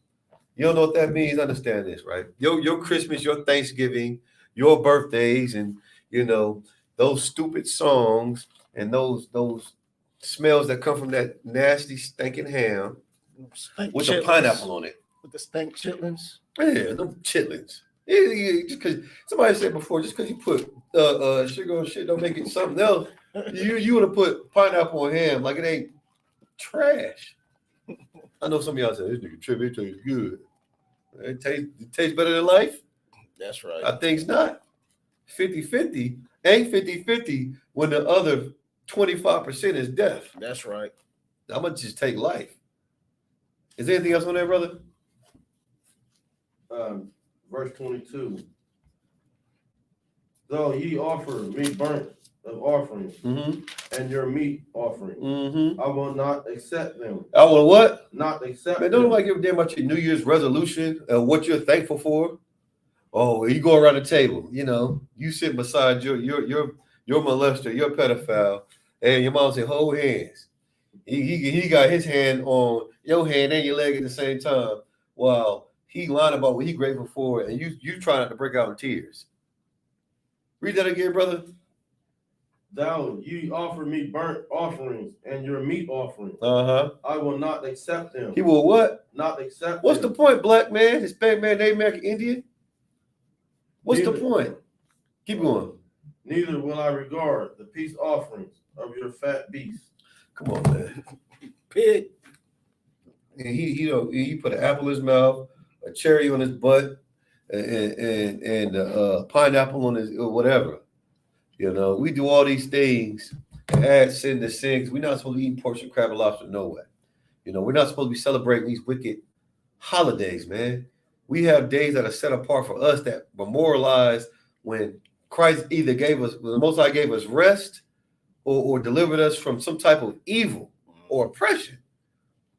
You don't know what that means? Understand this, right? Your Christmas, your Thanksgiving, your birthdays, and you know those stupid songs and those smells that come from that nasty stinking ham with the pineapple on it. With the stank chitlins. Yeah, them chitlins. Yeah, just because somebody said before, just because you put sugar on shit don't make it something else. You would have put pineapple on ham like it ain't trash. I know some of y'all say this nigga trip, it tastes good. It tastes better than life. That's right. I think it's not. 50-50 ain't 50-50 when the other 25% is death. That's right. I'm gonna just take life. Is there anything else on there, brother? Verse 22. Though ye offer me burnt of offerings and your meat offering, I will not accept them. I will what? Not accept Man, them. don't nobody give a damn about your New Year's resolution and what you're thankful for. Oh, you go around the table, you know, you sit beside your molester, your pedophile, and your mom say, hold hands. He got his hand on your hand and your leg at the same time. While he lying about what he grateful for, and you try not to break out in tears. Read that again, brother. Thou ye offer me burnt offerings and your meat offering. I will not accept them. He will what? Not accept What's them. the point, black man, Hispanic man, Native American Indian? What's Neither. the point? Keep going. Neither will I regard the peace offerings of your fat beasts. Come on, man. Pig. And he put an apple in his mouth, a cherry on his butt, and pineapple on his or whatever. You know, we do all these things and add sin to sin because we're not supposed to eat pork and crab and lobster no way. You know, we're not supposed to be celebrating these wicked holidays, man. We have days that are set apart for us that memorialize when Christ either the Most High gave us rest or delivered us from some type of evil or oppression.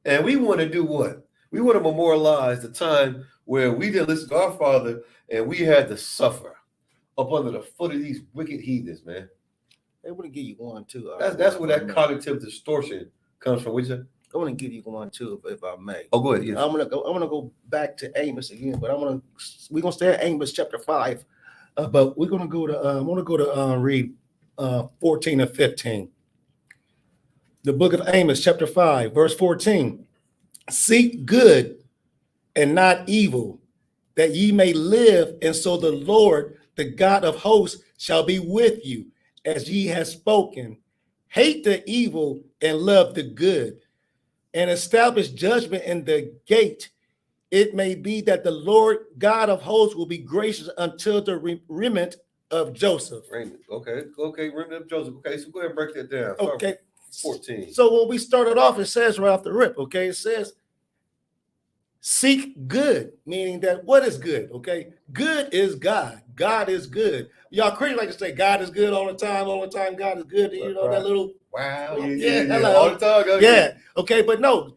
And we want to do what? We want to memorialize the time where we didn't listen to our Father and we had to suffer up under the foot of these wicked heathens, man. They want to give you one too. That's where that cognitive distortion comes from. What you say? I want to give you one too, if I may. Oh, go ahead. Yes. I'm gonna go back to Amos again, but we're gonna stay at Amos chapter 5, but we're gonna go to I want to go to read 14 and 15. The book of Amos chapter 5, verse 14. Seek good and not evil, that ye may live, and so the Lord, the God of hosts, shall be with you, as ye have spoken. Hate the evil and love the good, and establish judgment in the gate. It may be that the Lord God of hosts will be gracious until the remnant of Joseph. Okay, remnant of Joseph. Okay, so go ahead and break that down. Okay. 14. So when we started off, it says right off the rip, okay, it says, Seek good, meaning that what is good? Okay, good is God. God is good. Y'all Christians like to say God is good all the time. All the time, God is good. You know that little wow. yeah, All the time. yeah. Okay, but no,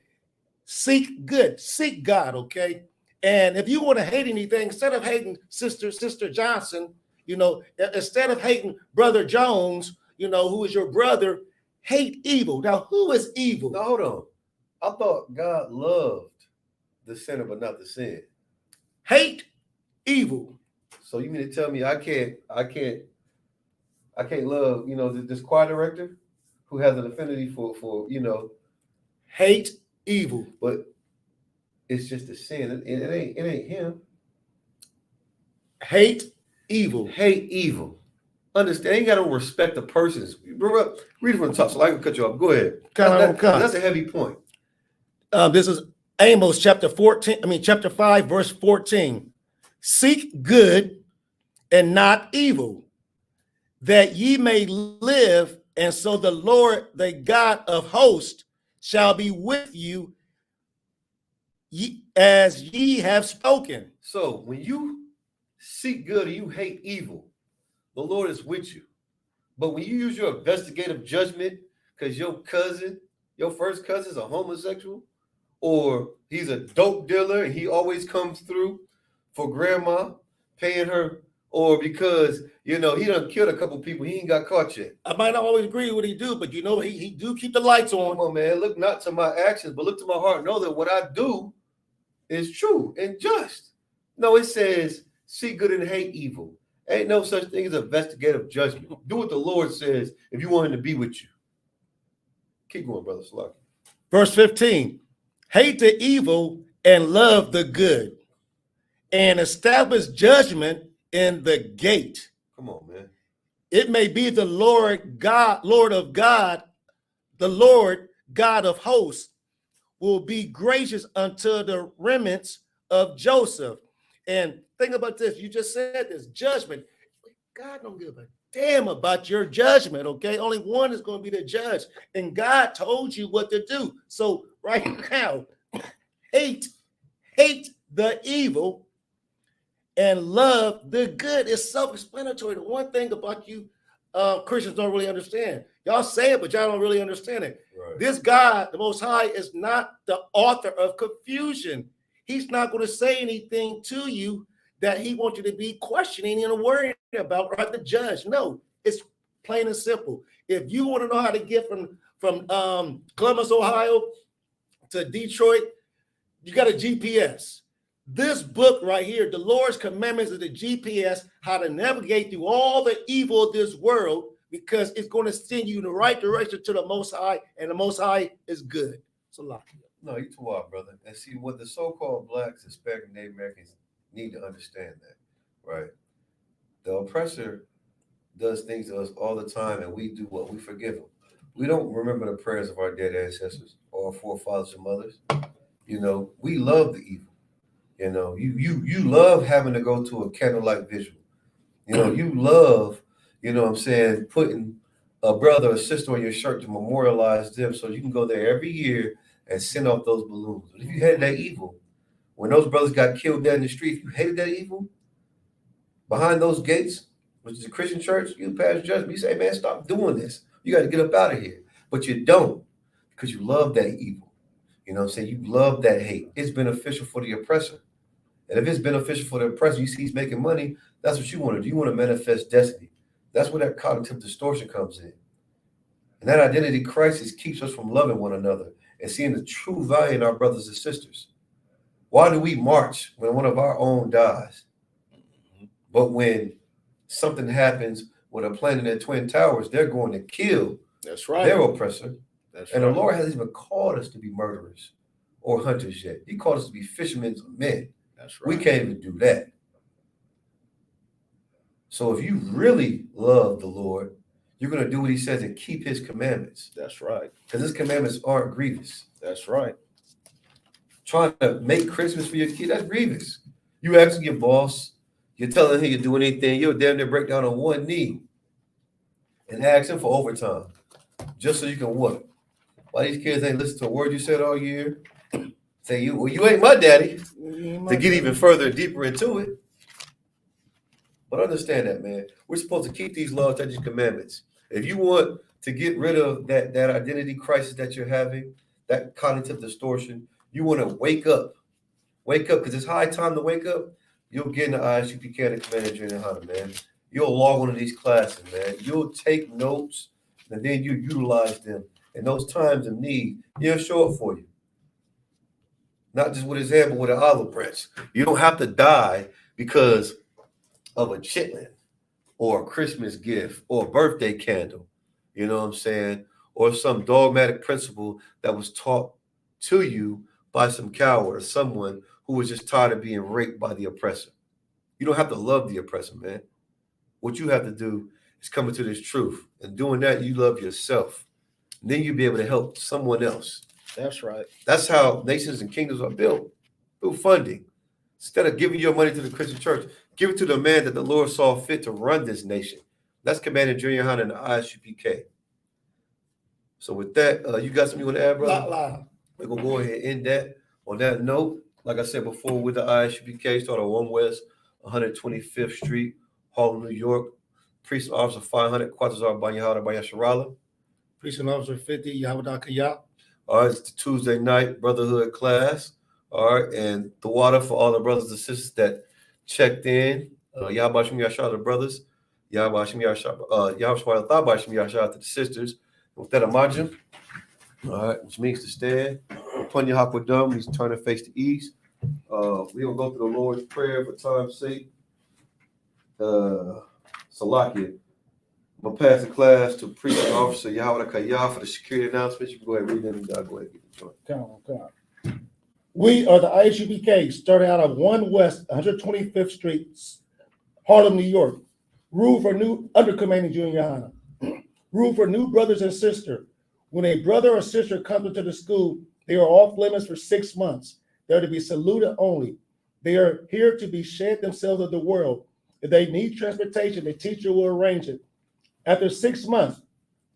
seek good. Seek God. Okay, and if you want to hate anything, instead of hating Sister Johnson, instead of hating Brother Jones, who is your brother, hate evil. Now, who is evil? No, hold on. I thought God loved the sinner, but not the sin. Hate evil. So you mean to tell me I can't love, this choir director who has an affinity for hate evil. But it's just a sin. It ain't him. Hate evil. Hate evil. Understand? Ain't got to respect the persons. Read it from the top, so I can cut you off. Go ahead. That's a heavy point. This is Amos chapter 5, verse 14. Seek good and not evil, that ye may live, and so the Lord, the God of hosts, shall be with you as ye have spoken. So when you seek good and you hate evil, the Lord is with you. But when you use your investigative judgment because your first cousin is a homosexual, or he's a dope dealer and he always comes through for grandma, paying her, or because he done killed a couple people, he ain't got caught yet. I might not always agree with what he do, but he do keep the lights on. Come on, man. Look not to my actions, but look to my heart. Know that what I do is true and just. No, it says seek good and hate evil. Ain't no such thing as investigative judgment. Do what the Lord says if you want him to be with you. Keep going, brother Slocky. Verse 15. Hate the evil and love the good, and establish judgment in the gate. Come on, man. It may be the Lord of God, the Lord God of hosts, will be gracious unto the remnants of Joseph. And think about this. You just said this judgment. God don't give a damn about your judgment, okay? Only one is going to be the judge. And God told you what to do. So right now, hate the evil and love the good. Is self-explanatory. The one thing about you Christians don't really understand. Y'all say it, but y'all don't really understand it. Right. This God, the Most High, is not the author of confusion. He's not going to say anything to you that he wants you to be questioning and worrying about or have to judge. No, it's plain and simple. If you want to know how to get from Columbus, Ohio to Detroit, you got a GPS. This book right here, the Lord's Commandments, is the GPS, how to navigate through all the evil of this world, because it's going to send you in the right direction to the Most High, and the Most High is good. So lock it up. No, you too wild, brother. And see, what the so-called blacks, Hispanic, Native Americans need to understand that, right? The oppressor does things to us all the time, and we do what? We forgive them. We don't remember the prayers of our dead ancestors or our forefathers and mothers. We love the evil. You love having to go to a candlelight visual. You love, putting a brother or sister on your shirt to memorialize them so you can go there every year and send off those balloons. But if you hated that evil, when those brothers got killed down the street, if you hated that evil, behind those gates, which is a Christian church, you pass judgment. You say, man, stop doing this. You got to get up out of here. But you don't, because you love that evil. You love that hate. It's beneficial for the oppressor. And if it's beneficial for the oppressor, you see he's making money, that's what you want to do. You want to manifest destiny. That's where that cognitive distortion comes in. And that identity crisis keeps us from loving one another and seeing the true value in our brothers and sisters. Why do we march when one of our own dies? But when something happens with a plane in Twin Towers, they're going to kill their oppressor. And the Lord hasn't even called us to be murderers or hunters yet. He called us to be fishermen of men. That's right. We can't even do that. So if you really love the Lord, you're going to do what he says and keep his commandments. That's right. Because his commandments aren't grievous. That's right. Trying to make Christmas for your kid, that's grievous. You asking your boss, you're telling him you're doing anything, you'll damn near break down on one knee and ask him for overtime. Just so you can what? Why these kids ain't listen to a word you said all year? Say you ain't my daddy. You ain't my To get daddy. even further and deeper into it. But understand that, man. We're supposed to keep these laws, statutes, commandments. If you want to get rid of that identity crisis that you're having, that cognitive distortion, you want to wake up. Wake up, because it's high time to wake up. You'll get in the ISUPK and Commander Junior Hunter, man. You'll log on to these classes, man. You'll take notes, and then you utilize them. In those times of need, he'll show up for you. Not just with his hand, but with an olive branch. You don't have to die because of a chitlin or a Christmas gift or a birthday candle. You know what I'm saying? Or some dogmatic principle that was taught to you by some coward or someone who was just tired of being raped by the oppressor. You don't have to love the oppressor, man. What you have to do is come into this truth. And doing that, you love yourself. And then you'll be able to help someone else. That's right. That's how nations and kingdoms are built, through funding. Instead of giving your money to the Christian church, give it to the man that the Lord saw fit to run this nation. That's Commander Junior Hunter and the ISUPK. So with that, you got something you want to add, brother? We're going to go ahead and end that. On that note, like I said before, with the ISUPK, start on 1 West 125th Street, Harlem, New York. Priest Officer 500, Quatazar Banyahara Bayasharala. Priest and Officer 50, Yahweh Kaya. All right, it's the Tuesday night Brotherhood class. All right, and the water for all the brothers and sisters that checked in. Yahbashim Yashar, the brothers. Yahbashim Yashar, Yahbashim Yashar to the sisters. With that, Amajim. All right, which means to stand. Punya Hakwadum, he's turning face to east. We're going to go through the Lord's Prayer for time's sake. Salakia. I'm going to pass the class to Preaching Officer Yahweh Kaya for the security announcements. You can go ahead and read them and go ahead and get the joint. Come on. We are the ISUPK, starting out of 1 West 125th Street, Harlem, New York. Rule for new under-commanding junior Hana. Rule for new brothers and sisters. When a brother or sister comes into the school, they are off limits for 6 months. They are to be saluted only. They are here to be shed themselves of the world. If they need transportation, the teacher will arrange it. After 6 months,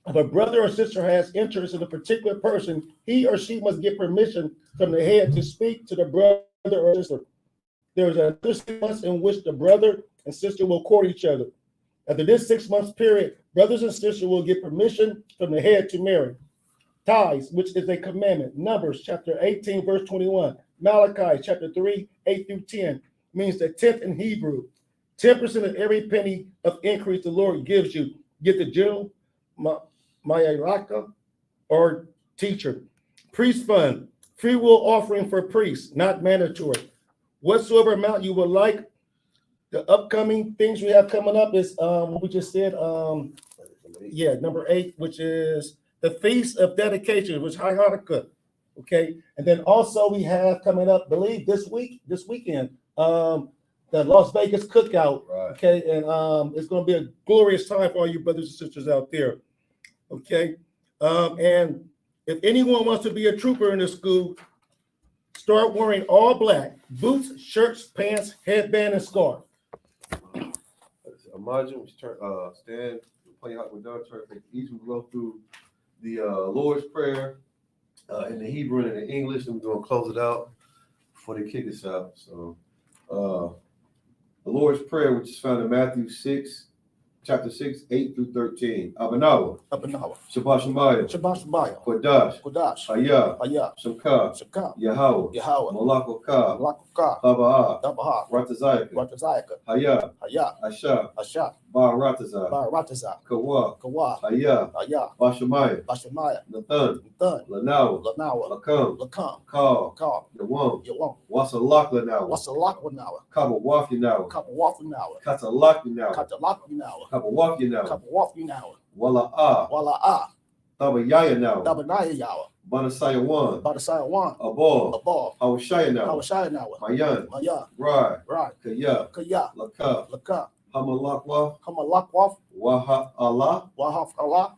if a brother or sister has interest in a particular person, he or she must get permission from the head to speak to the brother or sister. There is another 6 months in which the brother and sister will court each other. After this 6 months period, brothers and sisters will get permission from the head to marry. Tithes, which is a commandment. Numbers chapter 18, verse 21. Malachi chapter 3, 8 through 10 means the tenth in Hebrew. 10% of every penny of increase the Lord gives you. Get the general Mayaraka or teacher. Priest fund, free will offering for priests, not mandatory. Whatsoever amount you would like. The upcoming things we have coming up is what we just said. Number 8, which is the Feast of Dedication, which is High Hanukkah. Okay, and then also we have coming up, I believe this weekend, the Las Vegas Cookout. Right. Okay, and it's going to be a glorious time for all you brothers and sisters out there. Okay, and if anyone wants to be a trooper in the school, start wearing all black: boots, shirts, pants, headband, and scarf. Imagine we stand, play hot with dog, turn face east. We go through the Lord's Prayer in the Hebrew and in the English, and we're going to close it out before they kick us out. So, the Lord's Prayer, which is found in Matthew 6, chapter 6, 8 through 13. Abanawa. Shabbat Shemayah. Kodash. Hayah. Shamka. Yahweh. Malakokah. Taba'ah. Ratazayaka. Hayah. Asha. Baratazah. Kawa. Hayah. Bashemayah. Nathan. Lanawa. Lakam. Kal. Yawam. Wasalak Lanawa. Kabawaf Yanawa. Katalak Yanawa. Kabawaf Yanawa. Wala'ah. Tabayaya Nawa. Banasaya Wan. Abal. Hawashaya Nawa. Mayan. Rai. Kaya. Laka. Hamalakwa. Waha Allah. Waha.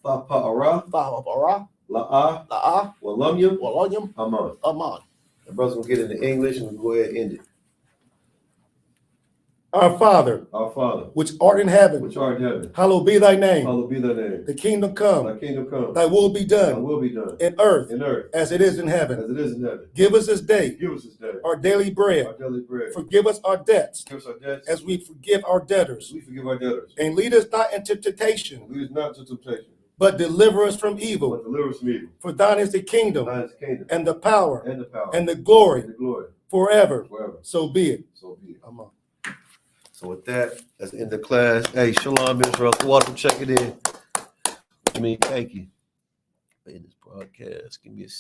Thapa'ara. La'ah. Walamyam. Aman. The brothers will get into English and we'll go ahead and end it. Our Father, which art in heaven, hallowed be thy name. The kingdom come, thy will be done in earth as it is in heaven. Give us this day our daily bread. Forgive us our debts as we forgive our debtors. And lead us not into temptation, but deliver us from evil. For thine is the kingdom and the power and the glory forever. So be it. Amen. So with that, that's the end of class. Hey, shalom, Israel. Welcome, check it in. Thank you. In this broadcast, give me a second.